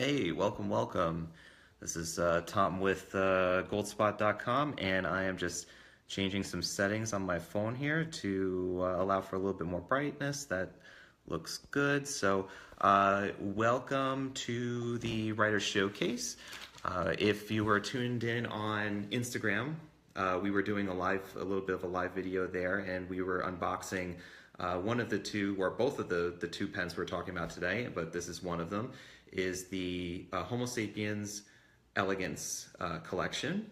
Hey, welcome. This is Tom with goldspot.com, and I am just changing some settings on my phone here to allow for a little bit more brightness. That looks good. So, welcome to the Writer Showcase. If you were tuned in on Instagram, we were doing a little bit of a live video there, and we were unboxing one of the two, or both of the two pens we're talking about today, but this is one of them, is the Homo Sapiens Elegance collection.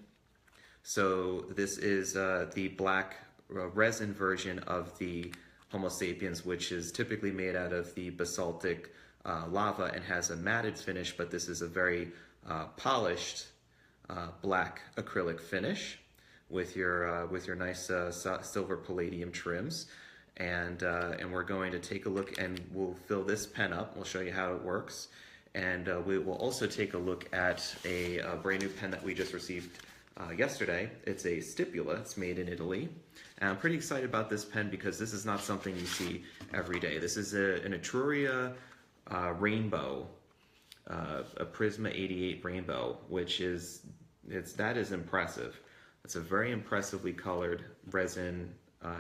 So this is the black resin version of the Homo Sapiens, which is typically made out of the basaltic lava and has a matted finish, but this is a very polished black acrylic finish with your nice silver palladium trims. And we're going to take a look, and we'll fill this pen up. We'll show you how it works. And we will also take a look at a brand new pen that we just received yesterday. It's a Stipula. It's made in Italy. And I'm pretty excited about this pen because this is not something you see every day. This is an Etruria Rainbow, a Prisma 88 Rainbow, which is impressive. It's a very impressively colored resin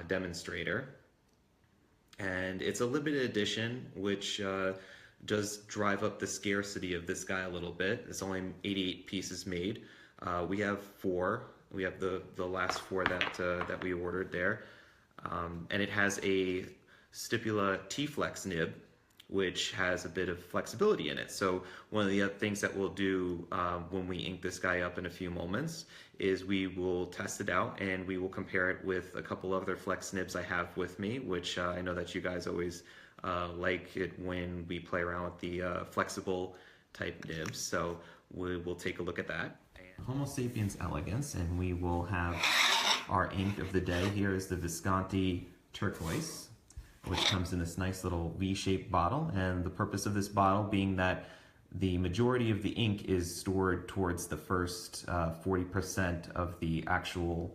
demonstrator. And it's a limited edition, which does drive up the scarcity of this guy a little bit. It's only 88 pieces made. We have 4. We have the last 4 that we ordered there. And it has a Stipula T-Flex nib, which has a bit of flexibility in it. So one of the other things that we'll do when we ink this guy up in a few moments is we will test it out, and we will compare it with a couple other flex nibs I have with me, which I know that you guys always like it when we play around with the flexible type nibs. So we'll take a look at that. Homo Sapiens Elegance, and we will have our ink of the day. Here is the Visconti turquoise, which comes in this nice little V-shaped bottle, and the purpose of this bottle being that the majority of the ink is stored towards the first 40% of the actual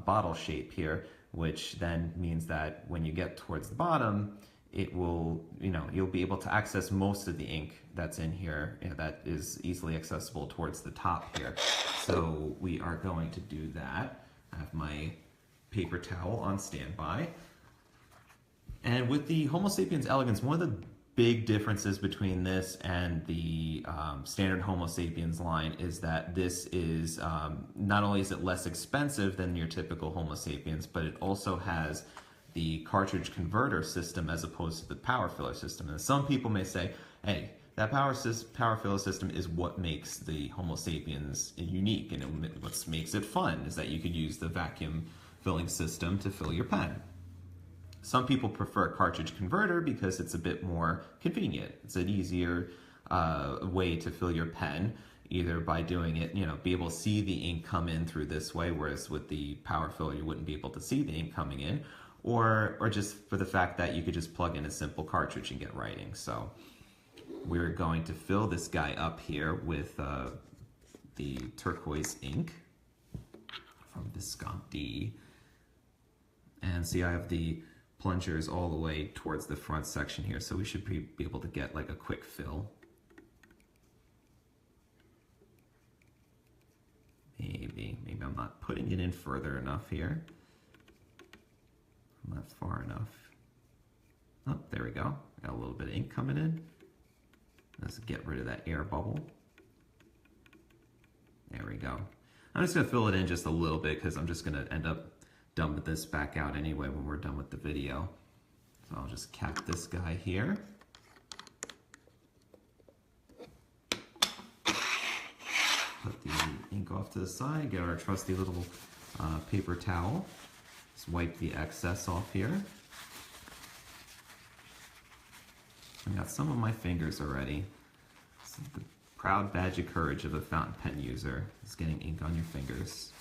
bottle shape here, which then means that when you get towards the bottom, it will, you'll be able to access most of the ink that's in here, that is easily accessible towards the top here. So we are going to do that. I have my paper towel on standby. And with the Homo Sapiens Elegance, one of the big differences between this and the standard Homo Sapiens line is that this is, not only is it less expensive than your typical Homo Sapiens, but it also has the cartridge converter system as opposed to the power filler system. And some people may say, hey, that power filler system is what makes the Homo Sapiens unique, and what makes it fun is that you could use the vacuum filling system to fill your pen. Some people prefer a cartridge converter because it's a bit more convenient. It's an easier way to fill your pen, either by doing it, be able to see the ink come in through this way, whereas with the power filler you wouldn't be able to see the ink coming in, or just for the fact that you could just plug in a simple cartridge and get writing. So we're going to fill this guy up here with the turquoise ink from Visconti. And see, I have the plungers all the way towards the front section here, so we should be able to get like a quick fill. Maybe I'm not putting it in further enough here. Not far enough. Oh, there we go. Got a little bit of ink coming in. Let's get rid of that air bubble. There we go. I'm just gonna fill it in just a little bit because I'm just gonna end up dump this back out anyway when we're done with the video. So I'll just cap this guy here. Put the ink off to the side, get our trusty little paper towel. Just wipe the excess off here. I got some on my fingers already. This is the proud badge of courage of a fountain pen user, is getting ink on your fingers.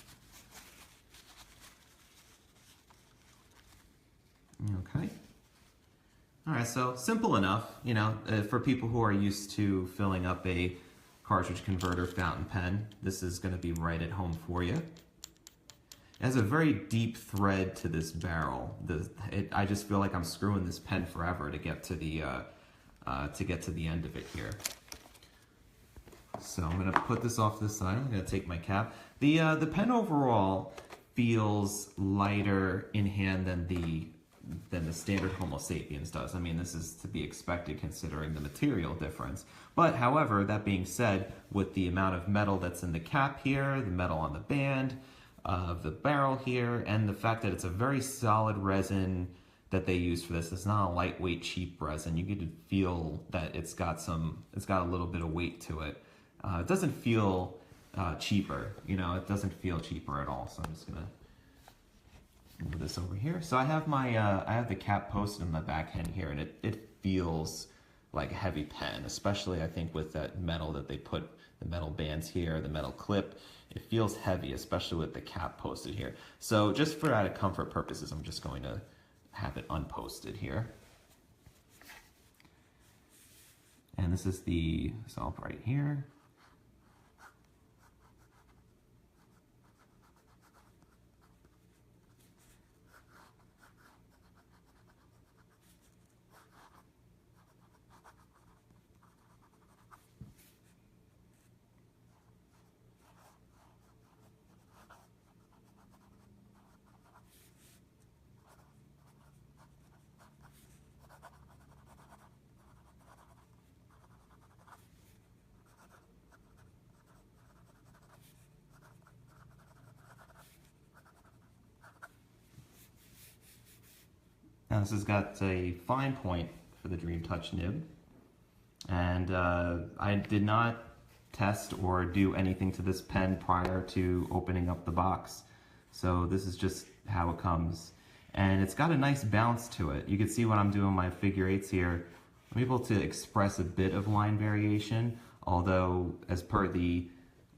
Okay. All right, so simple enough, for people who are used to filling up a cartridge converter fountain pen, this is going to be right at home for you. It has a very deep thread to this barrel. I just feel like I'm screwing this pen forever to get to the end of it here. So I'm gonna put this off to the side. I'm gonna take my cap. The pen overall feels lighter in hand than the standard Homo Sapiens does. I mean, this is to be expected considering the material difference. But however, that being said, with the amount of metal that's in the cap here, the metal on the band of the barrel here, and the fact that it's a very solid resin that they use for this, it's not a lightweight, cheap resin. You get to feel that it's got a little bit of weight to it. It doesn't feel cheaper, you know, it doesn't feel cheaper at all. So I'm just gonna move this over here. So I have my, I have the cap posted in the back end here, and it feels like a heavy pen, especially I think with that metal that they put, the metal bands here, the metal clip. It feels heavy, especially with the cap posted here. So just for added comfort purposes, I'm just going to have it unposted here. And this is the solve right here. Now this has got a fine point for the Dream Touch nib, and I did not test or do anything to this pen prior to opening up the box. So this is just how it comes. And it's got a nice bounce to it. You can see when I'm doing my figure eights here, I'm able to express a bit of line variation, although as per the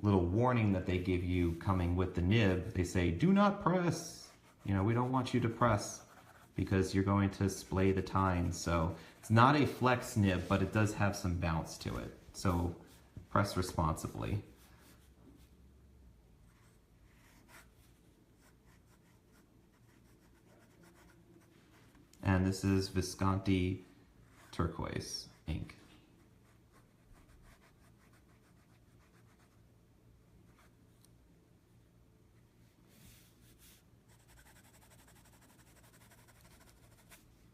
little warning that they give you coming with the nib, they say, do not press. You know, we don't want you to press, because you're going to splay the tines. So it's not a flex nib, but it does have some bounce to it. So press responsibly. And this is Visconti turquoise ink.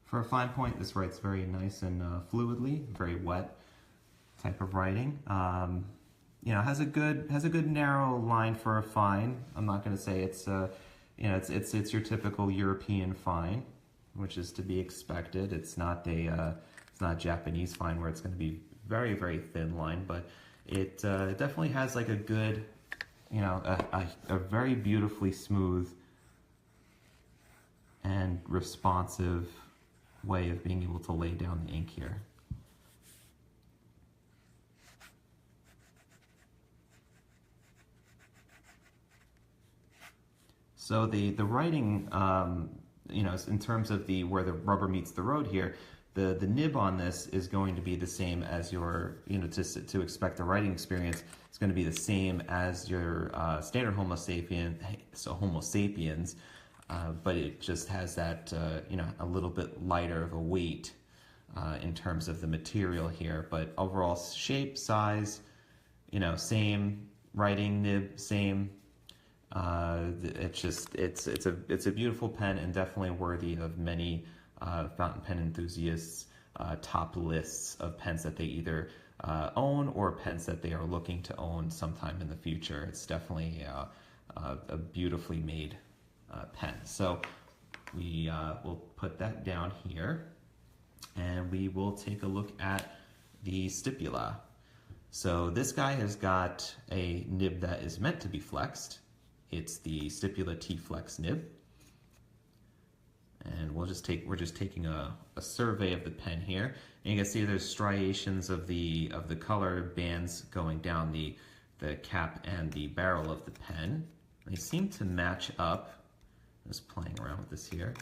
For a fine point, this writes very nice and fluidly, very wet type of writing. You know, has a good narrow line for a fine. I'm not going to say it's you know, it's your typical European fine, which is to be expected. It's not a Japanese fine where it's going to be very thin line, but it definitely has like a good, you know, a very beautifully smooth and responsive way of being able to lay down the ink here. So the writing, you know, in terms of where the rubber meets the road here, the nib on this is going to be the same as your, you know, to expect the writing experience, it's going to be the same as your standard Homo sapiens, but it just has that, you know, a little bit lighter of a weight in terms of the material here. But overall shape, size, you know, same. Writing nib, same. It's a beautiful pen and definitely worthy of many fountain pen enthusiasts' top lists of pens that they either own or pens that they are looking to own sometime in the future. It's definitely a beautifully made pen. So we will put that down here, and we will take a look at the Stipula. So this guy has got a nib that is meant to be flexed. It's the Stipula T-Flex nib. And we're just taking a survey of the pen here. And you can see there's striations of the color bands going down the cap and the barrel of the pen. They seem to match up. Just playing around with this here.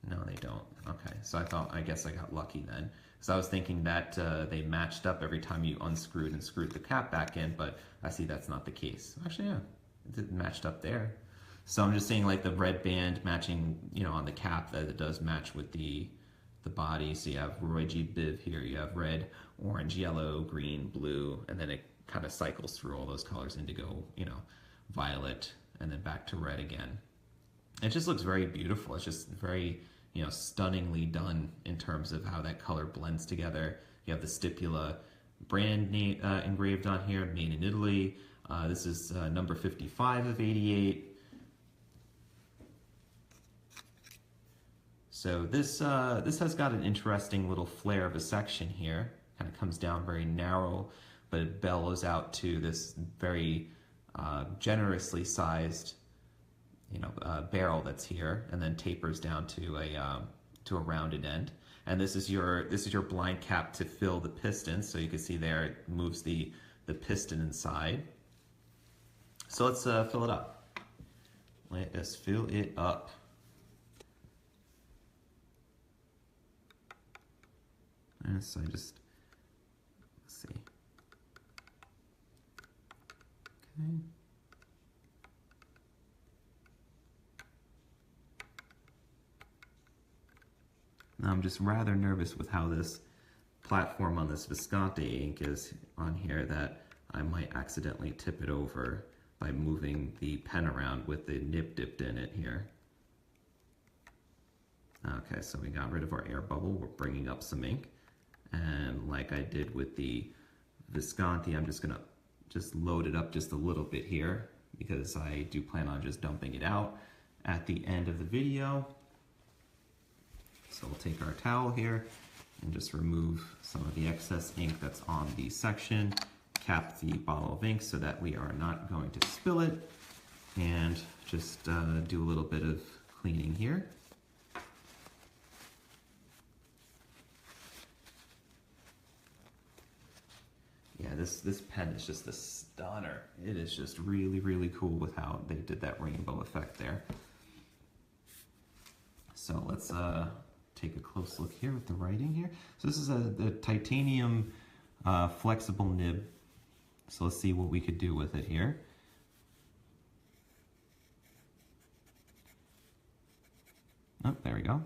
No, they don't. Okay, so I guess I got lucky then. So I was thinking that they matched up every time you unscrewed and screwed the cap back in, but I see that's not the case. Actually, yeah, it matched up there. So I'm just seeing like the red band matching, you know, on the cap, that it does match with the the body. So you have Roy G. Biv here. You have red, orange, yellow, green, blue, and then it kind of cycles through all those colors: indigo, violet, and then back to red again. It just looks very beautiful. It's just very, stunningly done in terms of how that color blends together. You have the Stipula brand name engraved on here, made in Italy. This is number 55 of 88. So this has got an interesting little flare of a section here. Kind of comes down very narrow, but it bellows out to this very generously sized, barrel that's here, and then tapers down to a rounded end. And this is your blind cap to fill the piston. So you can see there it moves the piston inside. So let's fill it up. Let us fill it up. And so let's see. Okay. Now I'm just rather nervous with how this platform on this Visconti ink is on here, that I might accidentally tip it over by moving the pen around with the nib dipped in it here. Okay, so we got rid of our air bubble. We're bringing up some ink. And like I did with the Visconti, I'm just gonna load it up just a little bit here, because I do plan on just dumping it out at the end of the video. So we'll take our towel here and just remove some of the excess ink that's on the section, cap the bottle of ink so that we are not going to spill it, and just do a little bit of cleaning here. Yeah, this pen is just a stunner. It is just really, really cool with how they did that rainbow effect there. So let's take a close look here with the writing here. So this is the titanium flexible nib. So let's see what we could do with it here. Oh, there we go.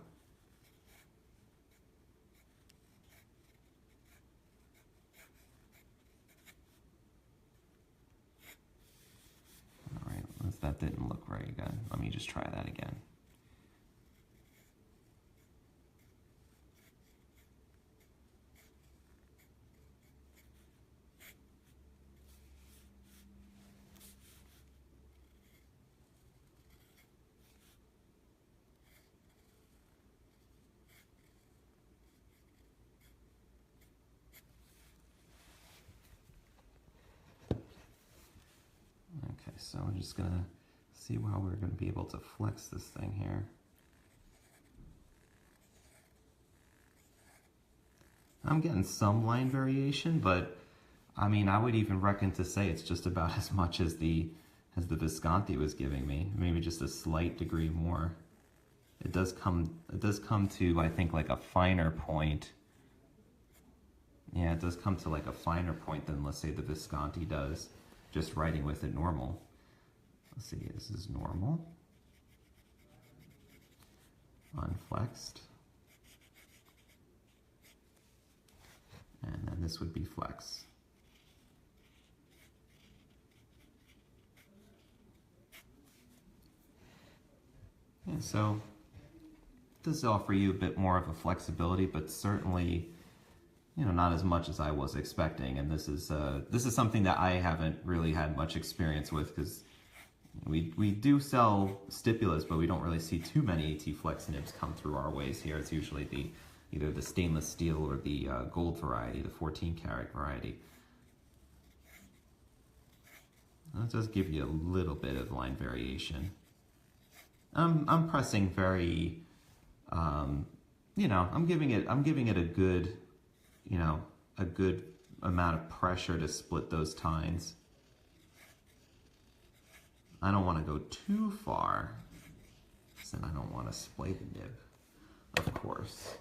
That didn't look right again. Let me just try that again. Okay, so I'm just gonna see how we're gonna be able to flex this thing here. I'm getting some line variation, but I mean, I would even reckon to say it's just about as much as the Visconti was giving me, maybe just a slight degree more. It does come to, I think, like a finer point. Yeah, it does come to like a finer point than, let's say, the Visconti does, just writing with it normal. Let's see, this is normal, unflexed, and then this would be flex. And so it does offer you a bit more of a flexibility, but certainly, not as much as I was expecting. And this is something that I haven't really had much experience with, because we do sell stipulas, but we don't really see too many AT Flex nibs come through our ways here. It's usually either the stainless steel or the gold variety, the 14 karat variety. That does give you a little bit of line variation. I'm pressing very, I'm giving it a good, a good amount of pressure to split those tines. I don't want to go too far, because then I don't want to splay the nib, of course.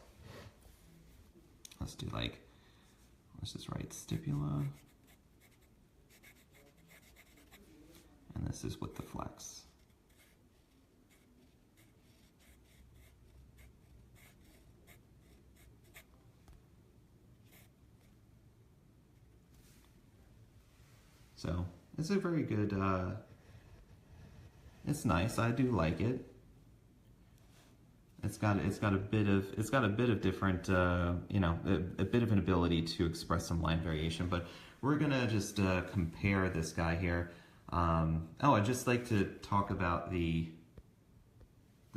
Let's do let's just write stipula. And this is with the flex. So it's a very good, it's nice. I do like it. It's got a bit of different, you know, a bit of an ability to express some line variation. But we're gonna just compare this guy here. Oh, I'd just like to talk about the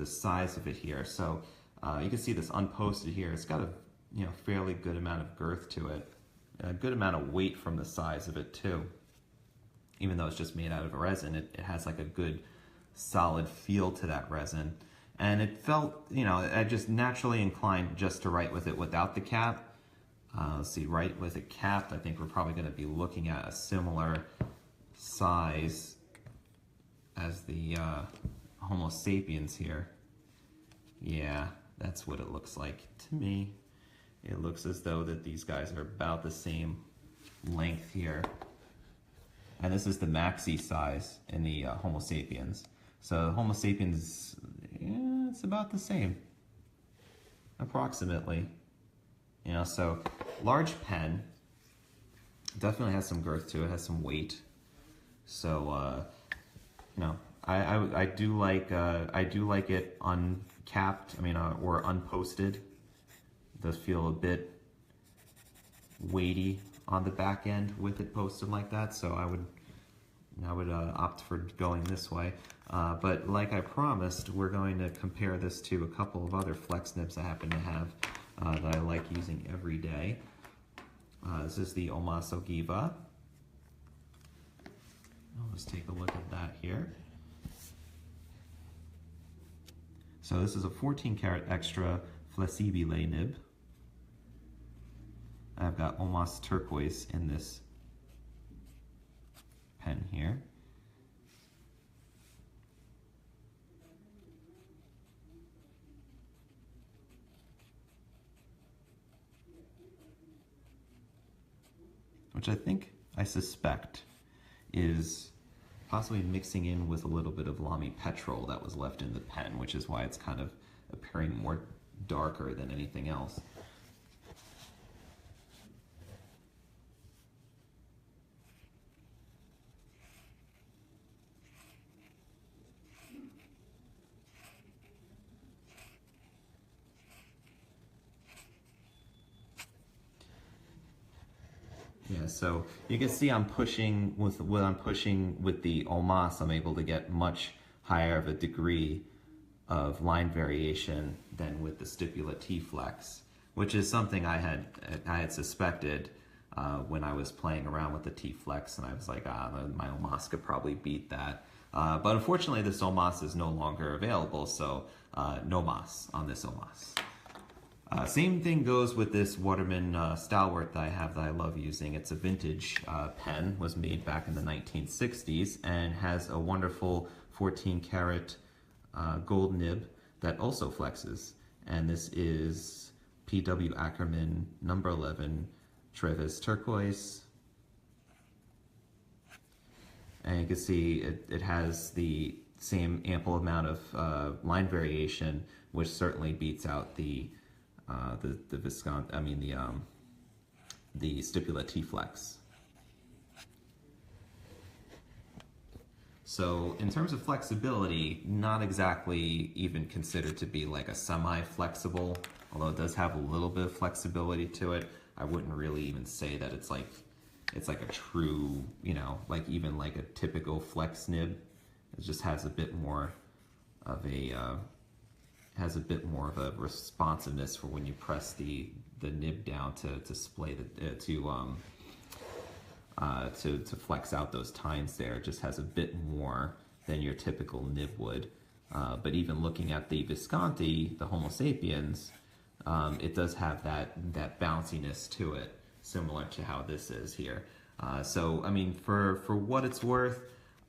size of it here. So you can see this unposted here. It's got a, you know, fairly good amount of girth to it, a good amount of weight from the size of it too. Even though it's just made out of a resin, it has like a good solid feel to that resin. And it felt, you know, I just naturally inclined just to write with it without the cap. Let's see, write with it capped. I think we're probably going to be looking at a similar size as the Homo Sapiens here. Yeah, that's what it looks like to me. It looks as though that these guys are about the same length here. And this is the maxi size in the Homo Sapiens. So Homo Sapiens, yeah, it's about the same, approximately. You know, so large pen, definitely has some girth to it, has some weight. So, you know, I do like it uncapped. I mean, or unposted. It does feel a bit weighty on the back end with it posted like that. So I would opt for going this way. But like I promised, we're going to compare this to a couple of other flex nibs I happen to have that I like using every day. This is the Omaso Giva. Let's take a look at that here. So this is a 14 karat extra flexibile nib. I've got Omas turquoise in this pen here. Which I suspect is possibly mixing in with a little bit of Lamy petrol that was left in the pen, which is why it's kind of appearing more darker than anything else. Yeah, so you can see I'm pushing with the Omas, I'm able to get much higher of a degree of line variation than with the Stipula T-Flex, which is something I had suspected when I was playing around with the T-Flex, and I was like, my Omas could probably beat that. But unfortunately, this Omas is no longer available, so no mas on this Omas. Same thing goes with this Waterman Stalwart that I have that I love using. It's a vintage pen, was made back in the 1960s, and has a wonderful 14 karat gold nib that also flexes. And this is P.W. Ackerman number 11 Trevis turquoise. And you can see it has the same ample amount of line variation, which certainly beats out the Visconti, I mean the Stipula T-Flex. So in terms of flexibility, not exactly even considered to be like a semi-flexible, although it does have a little bit of flexibility to it. I wouldn't really even say that it's like a true, you know, like even like a typical flex nib. It just has a bit more of a responsiveness for when you press the nib down to splay to flex out those tines there. It just has a bit more than your typical nib would. But even looking at the Visconti, the Homo Sapiens, it does have that bounciness to it, similar to how this is here. So I mean, for what it's worth,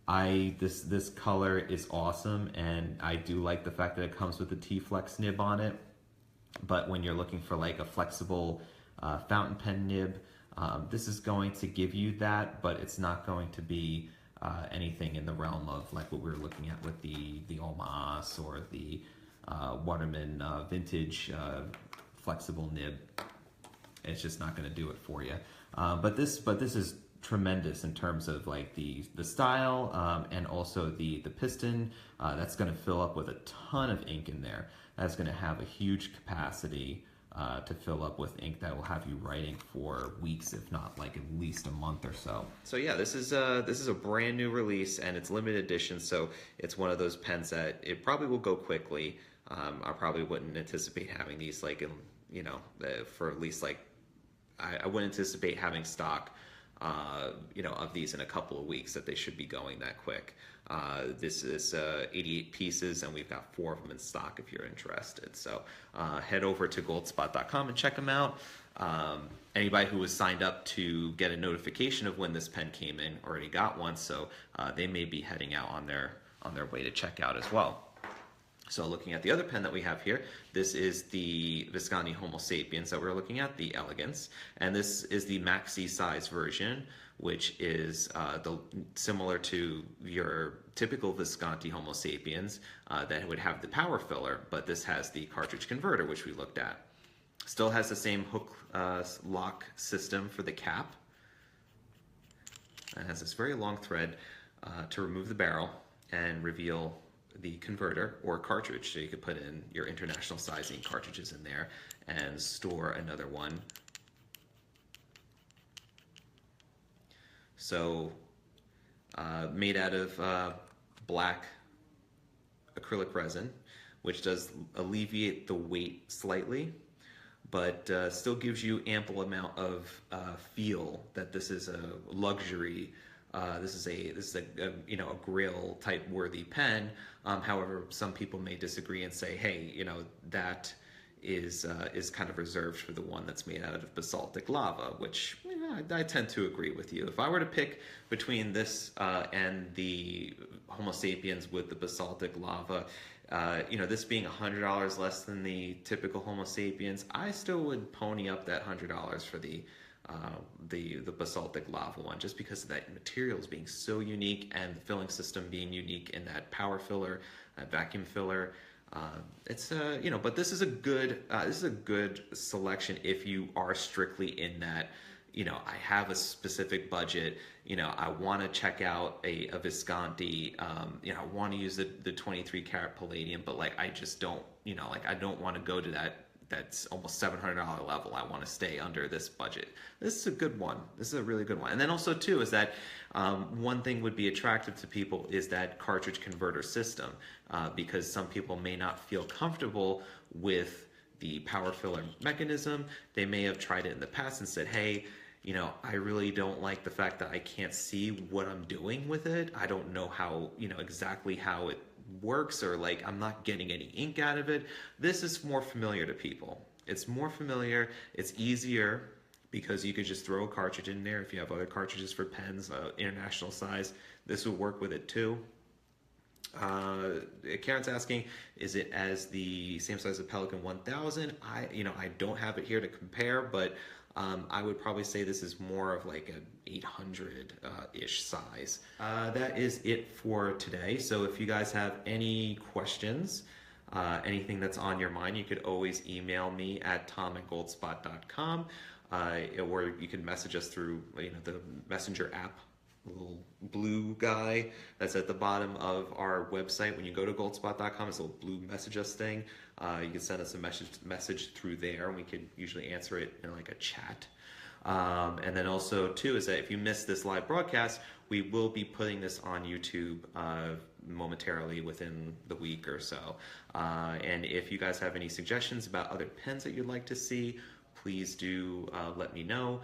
this color is awesome, and I do like the fact that it comes with the T-Flex nib on it. But when you're looking for like a flexible fountain pen nib, this is going to give you that, but it's not going to be anything in the realm of like what we were looking at with the Omas or the Waterman vintage flexible nib. It's just not going to do it for you. But this is tremendous in terms of like the style, and also the piston. That's going to fill up with a ton of ink in there. That's going to have a huge capacity to fill up with ink that will have you writing for weeks, if not like at least a month or so. So yeah, this is a brand new release, and it's limited edition, so it's one of those pens that it probably will go quickly. I probably wouldn't anticipate having these like in, you know, for at least like I wouldn't anticipate having stock, you know, of these in a couple of weeks, that they should be going that quick. This is 88 pieces, and we've got 4 of them in stock if you're interested. So head over to goldspot.com and check them out. Anybody who was signed up to get a notification of when this pen came in already got one, so they may be heading out on their way to check out as well. So looking at the other pen that we have here, this is the Visconti Homo Sapiens that we're looking at, the Elegance. And this is the maxi size version, which is similar to your typical Visconti Homo Sapiens that would have the power filler, but this has the cartridge converter, which we looked at. Still has the same hook lock system for the cap. It has this very long thread to remove the barrel and reveal the converter or cartridge, so you could put in your international sizing cartridges in there and store another one. So made out of black acrylic resin, which does alleviate the weight slightly, but still gives you ample amount of feel that this is a luxury. This is a you know, a Grail type worthy pen. However, some people may disagree and say, hey, you know, that is kind of reserved for the one that's made out of basaltic lava, which I tend to agree with you. If I were to pick between this and the Homo Sapiens with the basaltic lava, you know, this being $100 less than the typical Homo Sapiens, I still would pony up that $100 for the basaltic lava one, just because of that materials being so unique and the filling system being unique in that power filler, that vacuum filler. It's you know, but this is a good selection if you are strictly in that, you know, I have a specific budget, you know, I want to check out a Visconti, you know, I want to use the 23 karat palladium, but like I just don't, you know, like I don't want to go to that's almost $700 level. I want to stay under this budget. This is a good one. This is a really good one. And then also too is that one thing would be attractive to people is that cartridge converter system, because some people may not feel comfortable with the power filler mechanism. They may have tried it in the past and said, hey, you know, I really don't like the fact that I can't see what I'm doing with it. I don't know how, you know, exactly how it works, or like I'm not getting any ink out of it. This is more familiar to people. It's more familiar, it's easier, because you could just throw a cartridge in there. If you have other cartridges for pens, international size, this would work with it too. Karen's asking, is it as the same size as Pelican 1000? I don't have it here to compare, but I would probably say this is more of like an 800-ish size. That is it for today. So if you guys have any questions, anything that's on your mind, you could always email me at tom@goldspot.com, or you can message us through, you know, the Messenger app, little blue guy that's at the bottom of our website. When you go to goldspot.com, it's a little blue message us thing. You can send us a message through there, and we could usually answer it in like a chat. And then also too is that if you missed this live broadcast, we will be putting this on YouTube momentarily within the week or so. And if you guys have any suggestions about other pens that you'd like to see, please do let me know.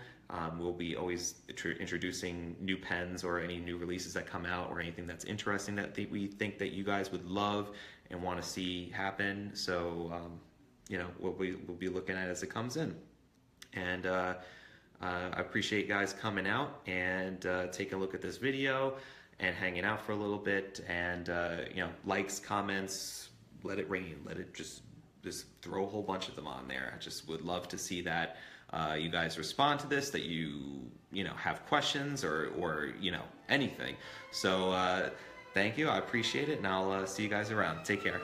We'll be always introducing new pens or any new releases that come out, or anything that's interesting that we think that you guys would love and want to see happen. So, you know, we'll be looking at it as it comes in. And I appreciate you guys coming out and taking a look at this video and hanging out for a little bit. And, you know, likes, comments, let it rain. Let it just throw a whole bunch of them on there. I just would love to see that. You guys respond to this, that you know, have questions or you know, anything. So thank you, I appreciate it, and I'll see you guys around. Take care.